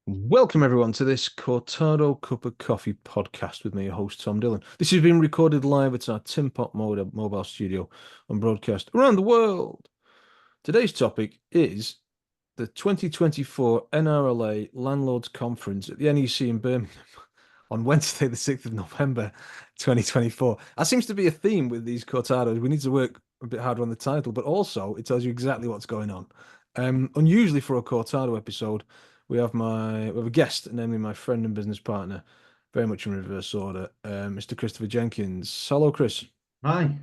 Welcome everyone to this Cortado Cuppa Coffee Podcast with me, your host Tom Dillon. This has been recorded live at our Tim Pot mobile studio and broadcast around the world. Today's topic is the 2024 NRLA Landlord Conference at the NEC in Birmingham on Wednesday, the 6th of November, 2024. That seems to be a theme with these Cortados. We need to work a bit harder on the title, but also it tells you exactly what's going on. Unusually for a Cortado episode, we have a guest, namely my friend and business partner, very much in reverse order, Mr. Christopher Jenkins. Hello, Chris. Hi.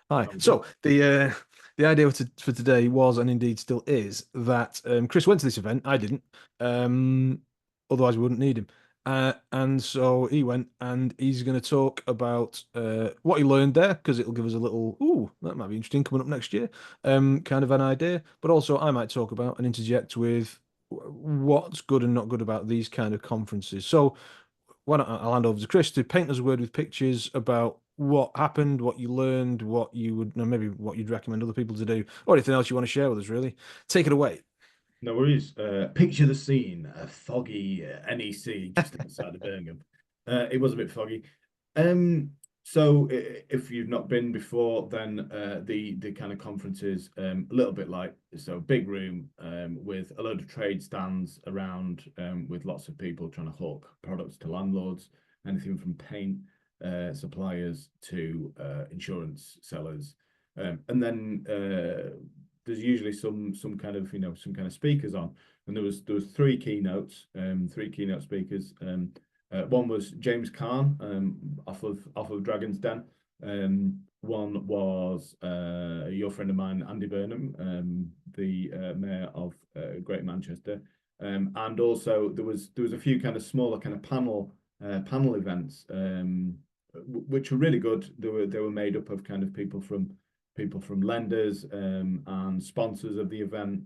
Hi. So the idea for today was, and indeed still is, that Chris went to this event. I didn't. Otherwise we wouldn't need him. And so he went, and he's going to talk about what he learned there, because it'll give us a little, ooh, that might be interesting coming up next year, kind of an idea. But also I might talk about and interject with what's good and not good about these kind of conferences. So why don't I'll hand over to Chris to paint us a word with pictures about what happened, what you learned, what you would, no, maybe what you'd recommend other people to do, or anything else you want to share with us, really. Take it away. No worries. Picture the scene, a foggy NEC just outside of Birmingham. It was a bit foggy. If you've not been before, then the kind of conferences a little bit like big room with a load of trade stands around with lots of people trying to hawk products to landlords, anything from paint suppliers to insurance sellers, and then there's usually some kind of speakers on, and there was three keynote speakers. One was James Caan off of Dragon's Den. One was your friend of mine, Andy Burnham, the mayor of Greater Manchester, and also there was a few kind of smaller kind of panel events, which were really good. They were made up of kind of people from lenders and sponsors of the event.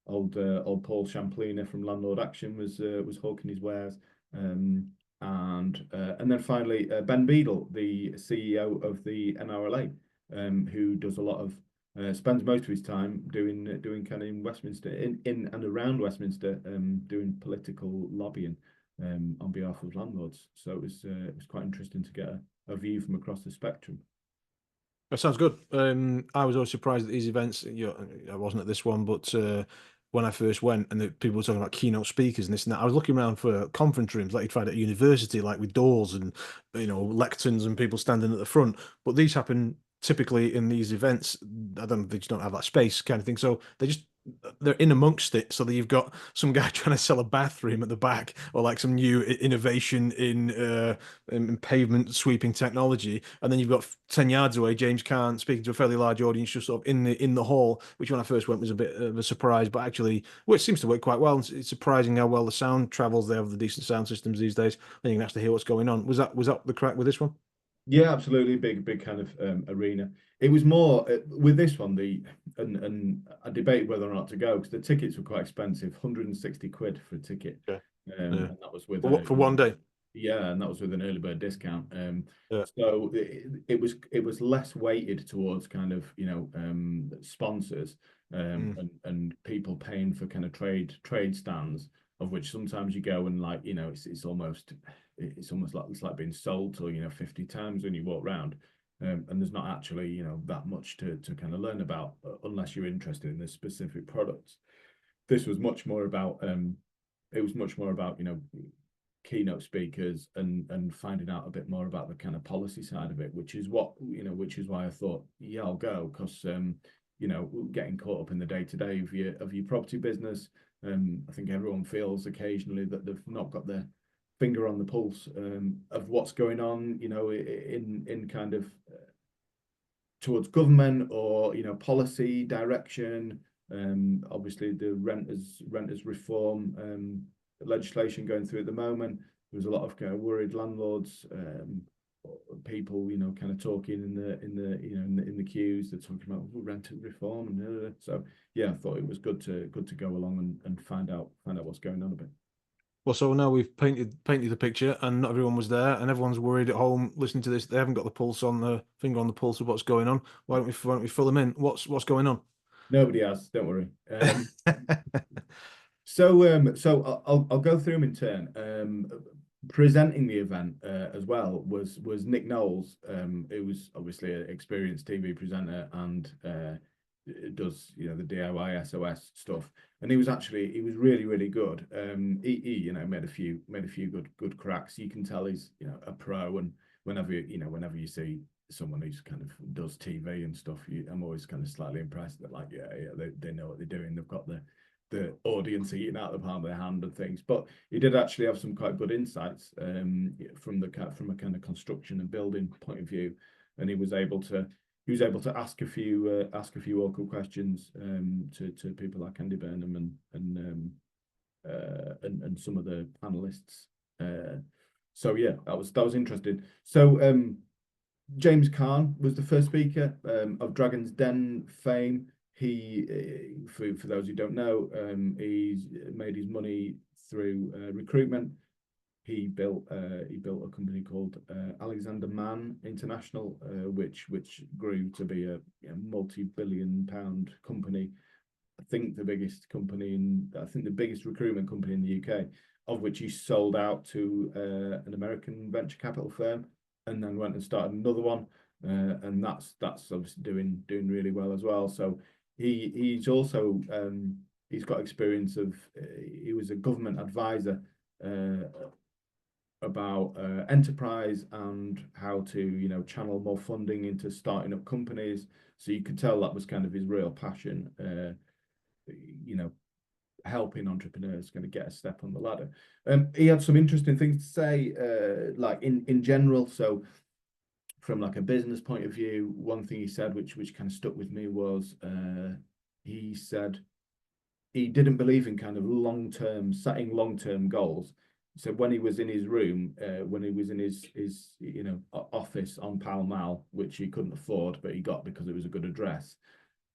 Old Paul Champlina from Landlord Action was hawking his wares. And then finally Ben Beadle, the CEO of the NRLA, who does a lot of spends most of his time doing kind of in Westminster, in and around Westminster, doing political lobbying on behalf of landlords. So it was quite interesting to get a view from across the spectrum. That sounds good. I was always surprised at these events. I wasn't at this one, but when I first went, and the people were talking about keynote speakers and this and that, I was looking around for conference rooms like you'd find at a university, like with doors and lecterns and people standing at the front. But these happen typically in these events. They just don't have that space kind of thing. So they're in amongst it, so that you've got some guy trying to sell a bathroom at the back, or like some new innovation in pavement sweeping technology, and then you've got 10 yards away James Caan speaking to a fairly large audience just sort of in the hall, which when I first went was a bit of a surprise, but actually, well, it seems to work quite well. It's surprising how well the sound travels. They have the decent sound systems these days, and you can actually hear what's going on. Was that the crack with this one? Yeah, absolutely. Big kind of arena. It was more with this one, and I debated whether or not to go because the tickets were quite expensive, 160 quid for a ticket. Yeah. And that was with For one day. Yeah, and that was with an early bird discount. Yeah. So it was less weighted towards kind of sponsors and people paying for kind of trade stands, of which sometimes you go and like it's almost like being sold to 50 times when you walk around, and there's not actually that much to kind of learn about unless you're interested in the specific products. This was much more about keynote speakers and finding out a bit more about the kind of policy side of it, which is why I thought, yeah, I'll go, because getting caught up in the day-to-day of your property business, I think everyone feels occasionally that they've not got their finger on the pulse of what's going on, in kind of towards government or policy direction. Obviously the renters reform legislation going through at the moment. There was a lot of kind of worried landlords, people kind of talking in the queues. They're talking about rent reform, and so yeah, I thought it was good to go along and find out what's going on a bit. Well, so now we've painted the picture, and not everyone was there, and everyone's worried at home listening to this. They haven't got the finger on the pulse of what's going on. Why don't we fill them in? What's going on? Nobody has, don't worry. So I'll go through them in turn. Presenting the event as well was Nick Knowles, who was obviously an experienced TV presenter and does the DIY SOS stuff. And he was really good. He made a few good cracks. You can tell he's a pro. And whenever you see someone who's kind of does TV and stuff, I'm always kind of slightly impressed that they know what they're doing. They've got the audience eating out of the palm of their hand and things. But he did actually have some quite good insights from a kind of construction and building point of view, and he was able to ask a few awkward questions to people like Andy Burnham and some of the panelists. So yeah, that was interesting. So James Caan was the first speaker of Dragon's Den fame. He, for those who don't know, he's made his money through recruitment. He built a company called Alexander Mann International, which grew to be a multi-billion-pound company. I think the biggest recruitment company in the UK, of which he sold out to an American venture capital firm, and then went and started another one, and that's obviously doing really well as well. So he's also he's got experience of he was a government advisor about enterprise and how to channel more funding into starting up companies. So you could tell that was kind of his real passion, helping entrepreneurs kind of get a step on the ladder. He had some interesting things to say, like in general. So from like a business point of view, one thing he said, which kind of stuck with me, was he said he didn't believe in kind of setting long-term goals. So when he was in his room, when he was in his office on Pall Mall, which he couldn't afford, but he got because it was a good address,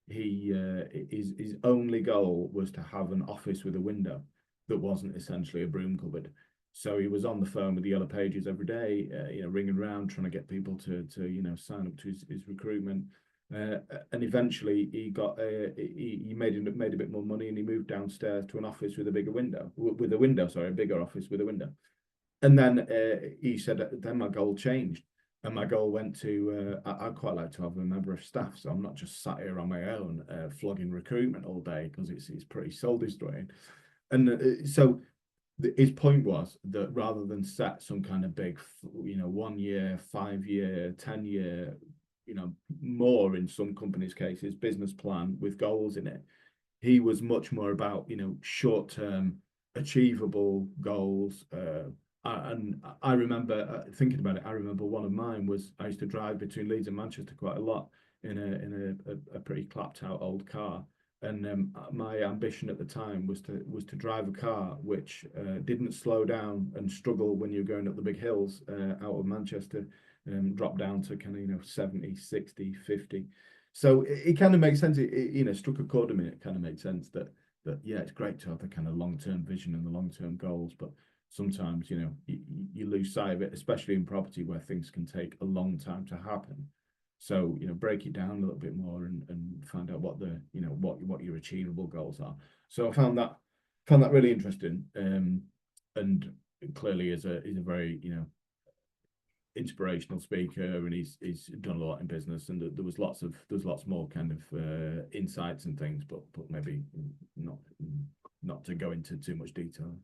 his only goal was to have an office with a window that wasn't essentially a broom cupboard. So he was on the phone with the Yellow Pages every day, ringing around trying to get people to sign up to his recruitment. And eventually he got he made a bit more money, and he moved downstairs to an office with a bigger window, a bigger office with a window. And then he said, then my goal changed, and my goal went to I'd quite like to have a member of staff, so I'm not just sat here on my own flogging recruitment all day, because it's pretty soul destroying. And so his point was that rather than set some kind of big 1 year, 5 year, 10 year, more in some companies' cases, business plan with goals in it, he was much more about short-term achievable goals. And I remember thinking about it. I remember one of mine was I used to drive between Leeds and Manchester quite a lot in a pretty clapped out old car. And my ambition at the time was to drive a car which didn't slow down and struggle when you're going up the big hills out of Manchester, drop down to kind of 70, 60, 50. So it kind of makes sense. It struck a chord in me. It kind of made sense that yeah, it's great to have the kind of long-term vision and the long-term goals, but sometimes you lose sight of it, especially in property where things can take a long time to happen. So break it down a little bit more and find out what the what your achievable goals are. So I found that really interesting, and clearly is a very inspirational speaker, and he's done a lot in business, and there was lots more kind of insights and things, but maybe not to go into too much detail.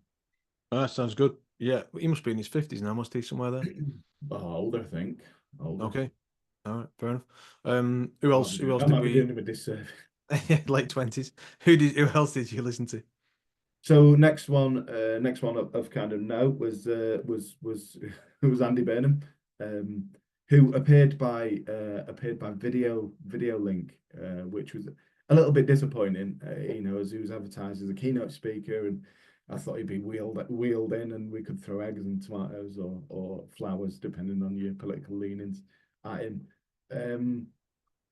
That sounds good. Yeah, he must be in his 50s now, must he, somewhere there? Older, I think. Older. Okay. All right, fair enough. Who else did we doing with this? Late 20s. Who else did you listen to? So next one of kind of note was Andy Burnham, who appeared by video link, which was a little bit disappointing, as he was advertised as a keynote speaker, and I thought he'd be wheeled in, and we could throw eggs and tomatoes or flowers, depending on your political leanings, at him.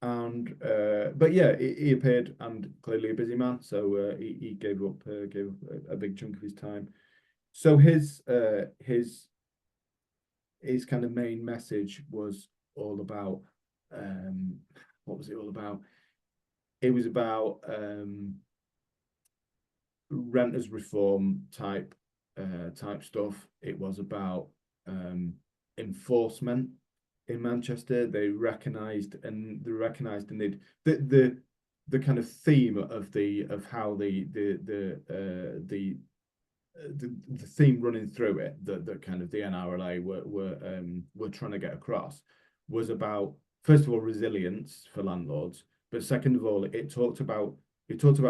But yeah, he appeared, and clearly a busy man, so he gave up a big chunk of his time. So his kind of main message was all about what was it all about? It was about renters reform type stuff. It was about enforcement in Manchester. They recognised and the kind of theme of how the theme running through it that kind of the NRLA were trying to get across was about, first of all, resilience for landlords, but second of all, it talked about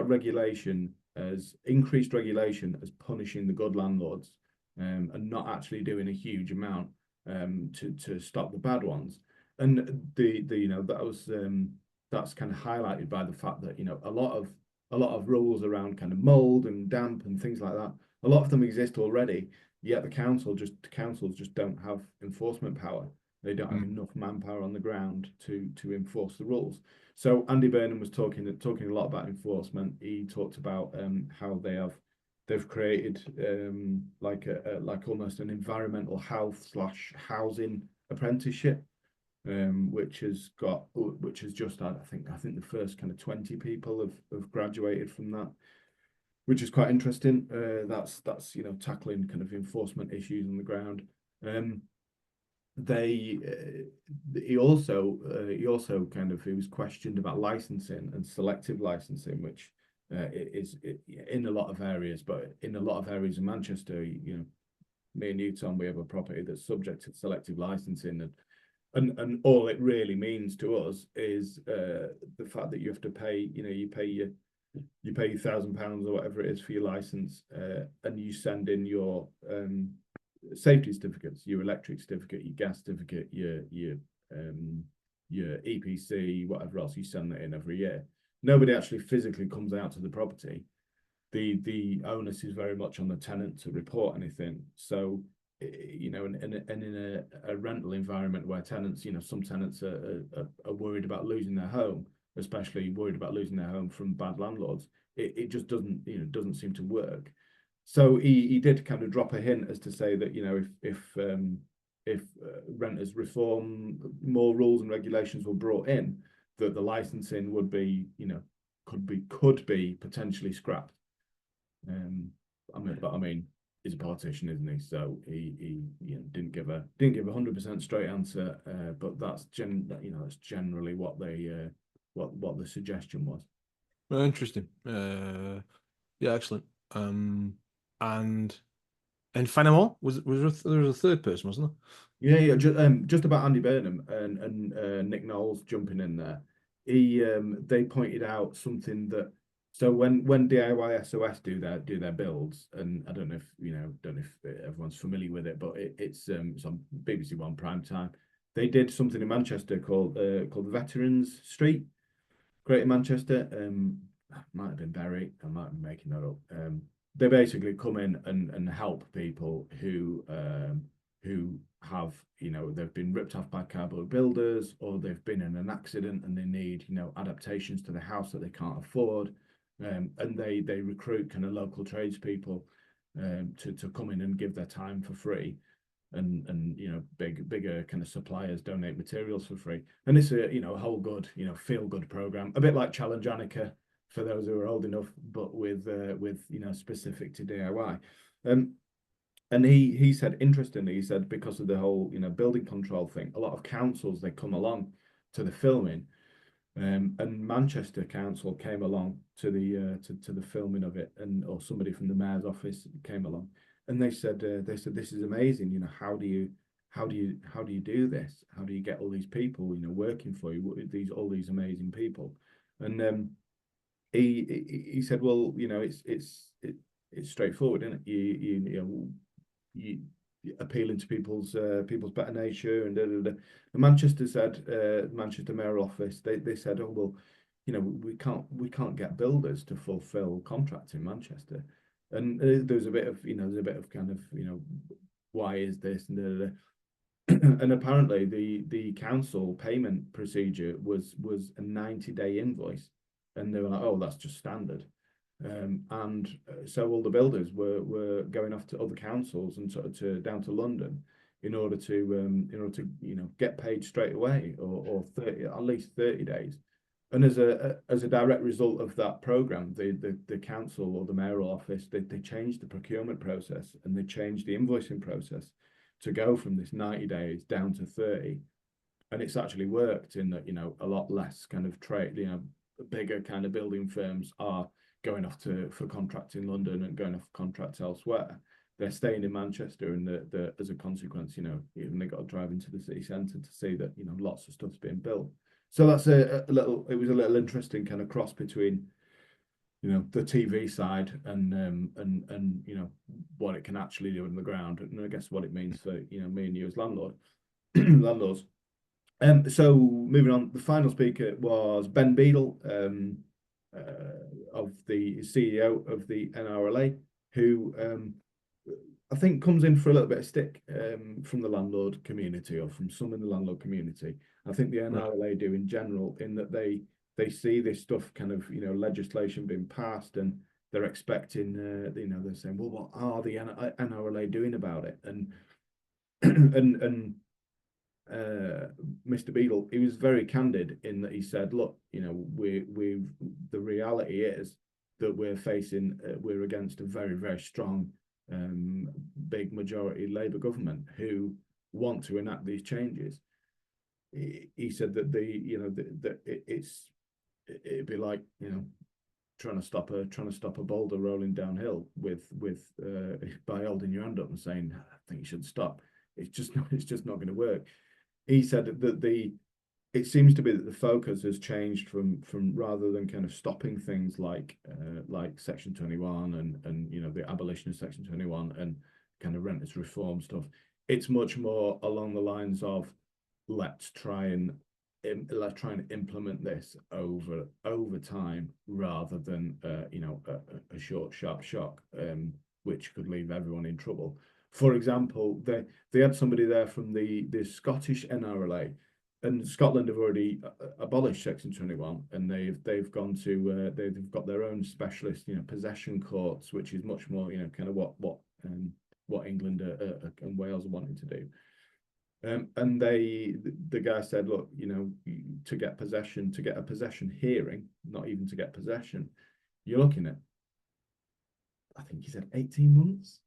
regulation as increased regulation as punishing the good landlords, and not actually doing a huge amount to stop the bad ones. And that's kind of highlighted by the fact that a lot of rules around kind of mold and damp and things like that, a lot of them exist already, yet the councils just don't have enforcement power. They don't have enough manpower on the ground to enforce the rules. So Andy Burnham was talking a lot about enforcement. He talked about how they've created like almost an environmental health / housing apprenticeship, which has just had, I think the first kind of 20 people have graduated from that, which is quite interesting. That's tackling kind of enforcement issues on the ground. He was questioned about licensing and selective licensing, which is in a lot of areas, but in a lot of areas in Manchester, me and you, Tom, we have a property that's subject to selective licensing, and all it really means to us is the fact that you have to pay, you pay your £1,000 or whatever it is for your license, and you send in your safety certificates, your electric certificate, your gas certificate, your EPC, whatever else, you send that in every year. Nobody actually physically comes out to the property. The onus is very much on the tenant to report anything. So, and in a rental environment where tenants, some tenants are worried about losing their home, especially worried about losing their home from bad landlords, it just doesn't seem to work. So he did kind of drop a hint as to say that if renters reform, more rules and regulations were brought in, that the licensing would be could be potentially scrapped. He's a politician, isn't he? So he didn't give a 100% straight answer, but that's generally what they what the suggestion was. Interesting. Yeah, excellent. And Fenimore there was a third person, wasn't there? Yeah. Just about Andy Burnham and Nick Knowles jumping in there. They pointed out something that, so when DIY SOS do their builds, and I don't know if everyone's familiar with it, but it's on BBC One prime time. They did something in Manchester called Veterans Street, Greater Manchester. Might have been Bury, I might be making that up. They basically come in and help people who have, they've been ripped off by cardboard builders, or they've been in an accident and they need, adaptations to the house that they can't afford. And they recruit kind of local tradespeople to come in and give their time for free. And bigger kind of suppliers donate materials for free. And it's a whole good, feel good program, a bit like Challenge Annika, for those who are old enough, but with specific to DIY. And he said, interestingly, he said, because of the whole building control thing, a lot of councils, they come along to the filming, and Manchester Council came along to the filming of it, or somebody from the mayor's office came along, and they said this is amazing. How do you do this? How do you get all these people working for you? All these amazing people, and he said, well, it's straightforward, isn't it? You appealing to people's better nature, and And Manchester said, Manchester Mayor Office, they said, oh well, we can't get builders to fulfil contracts in Manchester, and there's a bit of kind of why is this, and and apparently the council payment procedure was a 90-day invoice, and they were like, oh, that's just standard. And so all the builders were going off to other councils and sort of down to London in order to get paid straight away, or 30, at least 30 days. And as a direct result of that program, the council or the mayoral office, they changed the procurement process and they changed the invoicing process to go from this 90 days down to 30. And it's actually worked in that, a lot less kind of trade, bigger kind of building firms are going off for contracts in London and going off contracts elsewhere. They're staying in Manchester, and as a consequence, even they got to drive into the city centre to see that, lots of stuff's being built. So that's it was a little interesting kind of cross between, the TV side and what it can actually do on the ground, and I guess what it means for, me and you as landlords. So moving on, the final speaker was Ben Beadle, of the CEO of the NRLA, who I think comes in for a little bit of stick from the landlord community, or from some in the landlord community. I think the NRLA do in general, in that they see this stuff kind of, legislation being passed, and they're expecting, they're saying, well, what are the NRLA doing about it? And Mr. Beadle, he was very candid in that he said, look, the reality is that we're against a very, very strong, big majority Labour government who want to enact these changes. He said that it'd be like, trying to stop a boulder rolling downhill with by holding your hand up and saying, I think you should stop. It's just not going to work. He said that it seems to be that the focus has changed from rather than kind of stopping things like Section 21 and the abolition of Section 21 and kind of renters reform stuff. It's much more along the lines of let's try and implement this over time, rather than a short sharp shock, which could leave everyone in trouble. For example, they had somebody there from the Scottish NRLA, and Scotland have already abolished Section 21, and they've gone to they've got their own specialist possession courts, which is much more kind of what England and Wales are wanting to do. And the guy said, look, to get a possession hearing, not even to get possession, you're looking at, I think he said 18 months,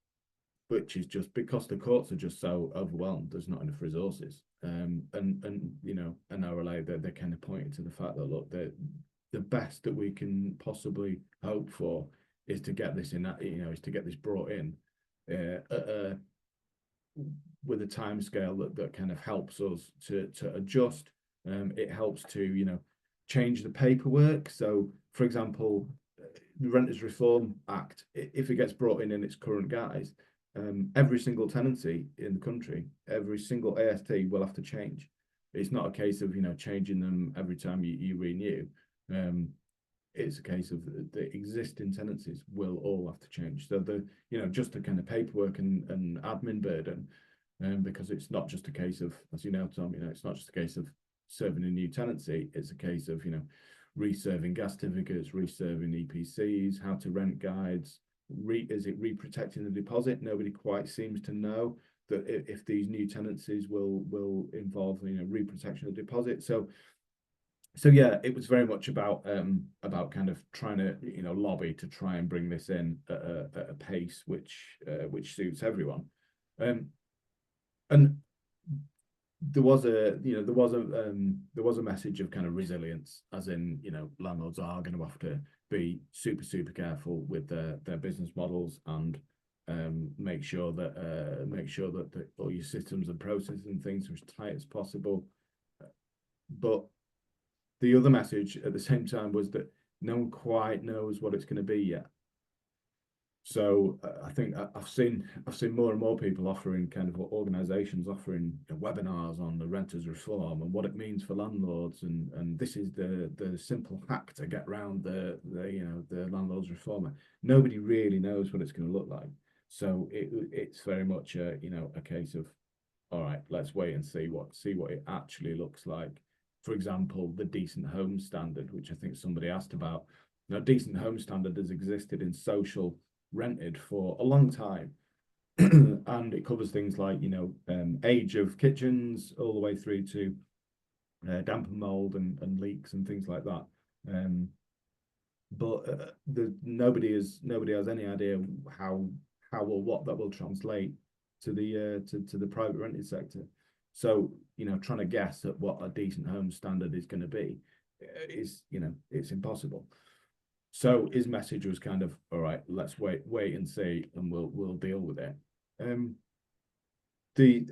which is just because the courts are just so overwhelmed. There's not enough resources. And NRLA, they're kind of pointing to the fact that, look, the best that we can possibly hope for is to get this brought in with a time scale that kind of helps us to adjust. It helps to change the paperwork. So, for example, the Renters Reform Act, if it gets brought in its current guise, every single tenancy in the country, every single AST will have to change. It's not a case of changing them every time you renew. It's a case of the existing tenancies will all have to change. So just the kind of paperwork and admin burden, because it's not just a case of, as you know, Tom, it's not just a case of serving a new tenancy. It's a case of reserving gas certificates, reserving EPCs, how to rent guides. Is it reprotecting the deposit? Nobody quite seems to know that if these new tenancies will involve reprotection of deposit. So yeah, it was very much about kind of trying to lobby to try and bring this in at a pace which suits everyone. And there was a message of kind of resilience, as in landlords are going to have to be super careful with their business models, and make sure that all your systems and processes and things are as tight as possible. But the other message at the same time was that no one quite knows what it's going to be yet. So I think I've seen more and more people offering, kind of organisations offering webinars on the renters reform and what it means for landlords, and this is the simple hack to get around the landlords reformer. Nobody really knows what it's going to look like. So it's very much a case of, all right, let's wait and see what it actually looks like. For example, the decent home standard, which I think somebody asked about. Now, decent home standard has existed in social rented for a long time, and it covers things like age of kitchens all the way through to damp and mold and leaks and things like that. But nobody has any idea how or what that will translate to the private rented sector. So trying to guess at what a decent home standard is going to be is it's impossible. So his message was kind of, all right, let's wait and see, and we'll deal with it.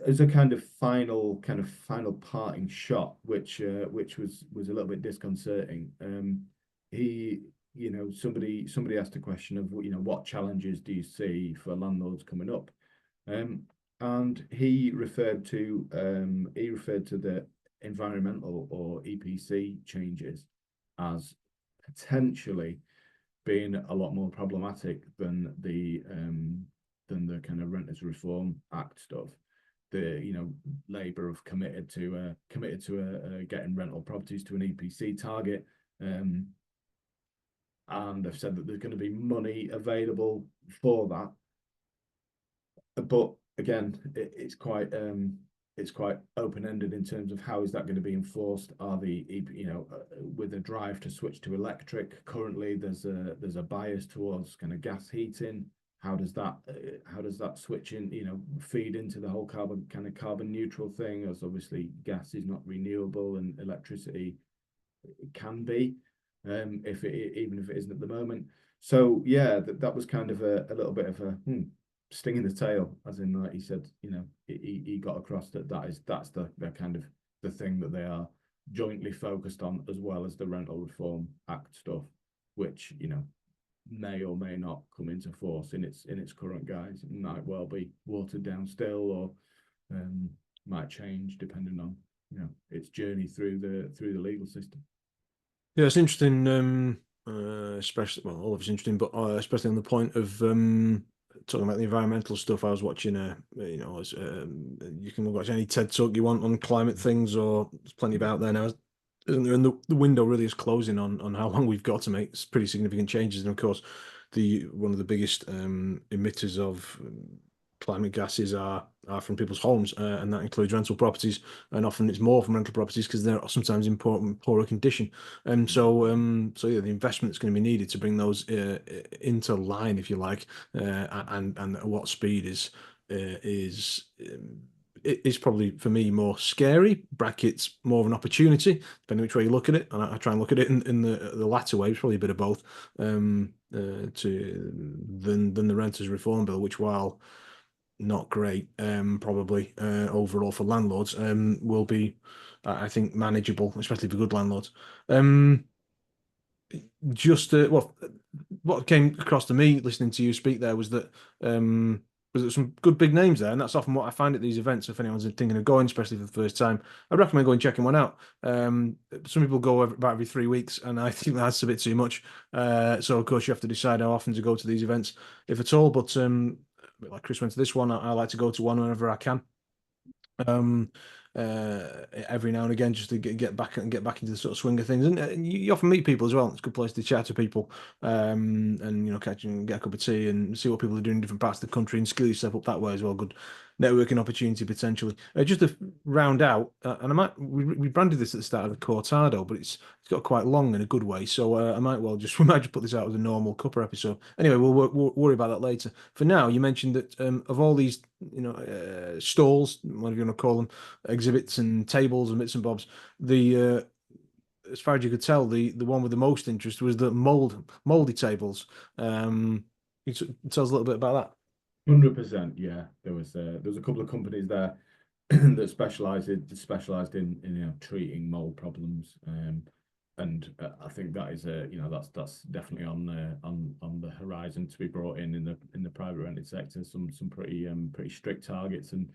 As a kind of final parting shot, which was a little bit disconcerting. He somebody asked a question of what challenges do you see for landlords coming up, and he referred to the environmental or EPC changes as potentially being a lot more problematic than the kind of Renters Reform Act stuff. Labour have committed to getting rental properties to an EPC target, and they've said that there's going to be money available for that. But again, it's quite open-ended in terms of how is that going to be enforced. Are with a drive to switch to electric, currently there's a bias towards kind of gas heating. How does that switch in, feed into the whole carbon neutral thing? As obviously gas is not renewable and electricity can be, even if it isn't at the moment. So yeah, that was kind of a little bit of a sting in the tail, as in like he said, he got across that's the kind of the thing that they are jointly focused on, as well as the Rental Reform Act stuff, which may or may not come into force in its current guise. It might well be watered down still, or might change depending on its journey through the legal system. Yeah, it's interesting. Especially, well, all of it's interesting, but especially on the point of talking about the environmental stuff. I was watching you can watch any TED talk you want on climate things, or there's plenty about there now, isn't there? And the window really is closing on how long we've got to make pretty significant changes. And of course, one of the biggest emitters of climate gases are from people's homes, and that includes rental properties, and often it's more from rental properties because they're sometimes in poorer condition. And so yeah, the investment that's going to be needed to bring those into line, if you like, and at what speed is it is probably for me more scary, brackets more of an opportunity, depending which way you look at it. And I try and look at it in the latter way. It's probably a bit of both, than the Renters Reform Bill, which, while not great, probably overall for landlords, will be, I think, manageable, especially for good landlords. Just well, what came across to me listening to you speak there was that some good big names there, and that's often what I find at these events. If anyone's thinking of going, especially for the first time, I'd recommend going checking one out. Some people go about every 3 weeks, and I think that's a bit too much. So of course you have to decide how often to go to these events, if at all. But like Chris went to this one, I like to go to one whenever I can. Every now and again, just to get back into the sort of swing of things, and you often meet people as well. It's a good place to chat to people, and catch and get a cup of tea and see what people are doing in different parts of the country and skill yourself up that way as well. Good networking opportunity potentially. Just to round out, and we branded this at the start of the Cortado, but it's got quite long in a good way. So we might just put this out as a normal Cuppa episode. Anyway, we'll worry about that later. For now, you mentioned that of all these stalls, whatever you want to call them, exhibits and tables and bits and bobs, the as far as you could tell, the one with the most interest was the moldy tables. Can you tell us a little bit about that? 100%, yeah. There was a couple of companies there that specialised in treating mold problems, and I think that is that's definitely on the horizon to be brought in the private rented sector. Some pretty strict targets, and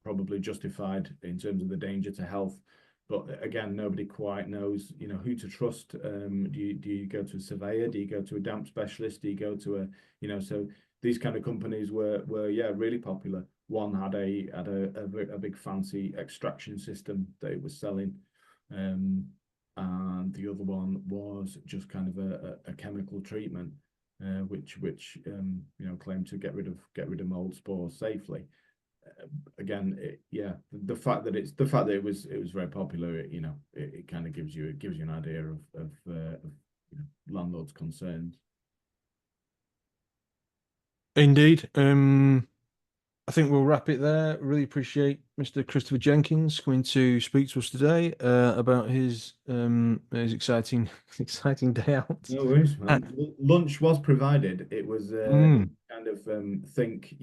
probably justified in terms of the danger to health. But again, nobody quite knows who to trust. Do you go to a surveyor? Do you go to a damp specialist? Do you go to so these kind of companies were really popular. One had a big fancy extraction system that it was selling, and the other one was just kind of a chemical treatment, which claimed to get rid of mold spores safely. again, the fact that it was very popular, it kind of gives you an idea of landlords' concerns. Indeed. I think we'll wrap it there. Really appreciate Mr. Christopher Jenkins coming to speak to us today about his exciting exciting day out. No worries, Uh, man. Lunch was provided. It was mm, kind of think,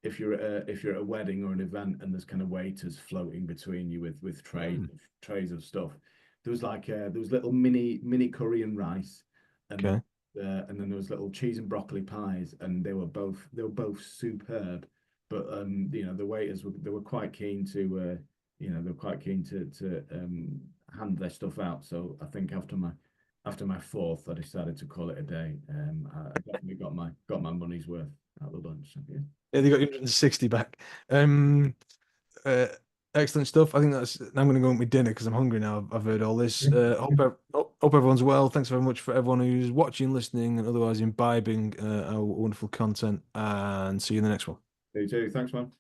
if you're at a wedding or an event and there's kind of waiters floating between you with mm, trays of stuff. There was little mini curry and rice, okay. and then there was little cheese and broccoli pies, and they were both superb. But the waiters were quite keen to hand their stuff out. So I think after my fourth, I decided to call it a day. I definitely got my money's worth out of the lunch. So, yeah. Yeah, they got 160 back. Um, uh, Excellent stuff. I think I'm going to go eat my dinner because I'm hungry now. I've heard all this. Hope everyone's well. Thanks very much for everyone who's watching, listening, and otherwise imbibing our wonderful content. And see you in the next one. You too. Thanks, man.